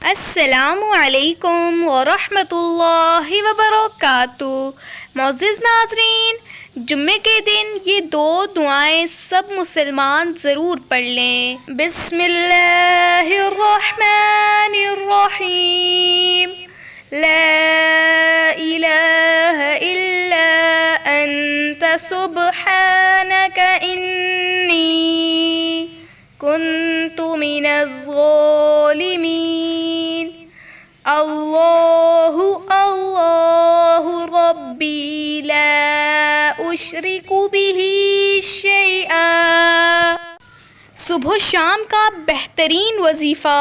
السلام علیکم ورحمۃ اللہ وبرکاتہ۔ معزز ناظرین، جمعے کے دن یہ دو دعائیں سب مسلمان ضرور پڑھ لیں۔ بسم اللہ الرحمن الرحیم، لا الہ الا انت سبحانک انی کنت من الظالمین، اللہ اللہ ربی لا اشرک بہ شیئا۔ صبح و شام کا بہترین وظیفہ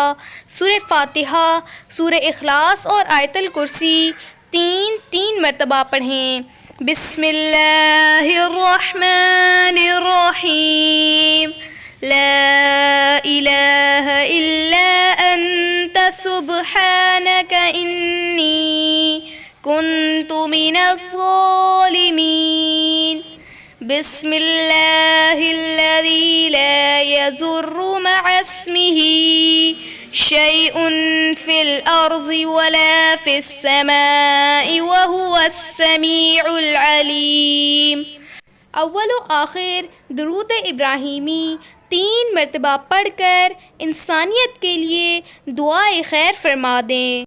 سورہ فاتحہ، سورہ اخلاص اور آیت الکرسی تین مرتبہ پڑھیں۔ بسم اللہ الرحمن الرحیم، لا الہ الا انت سبحانک انی کنت من الظالمین، بسم اللہ الذی لا یضر مع اسمہ شیء فی الارض ولا فی السماء وہو السمیع العلیم۔ اول و آخر درود ابراہیمی 3 مرتبہ پڑھ کر انسانیت کے لیے دعائے خیر فرما دیں۔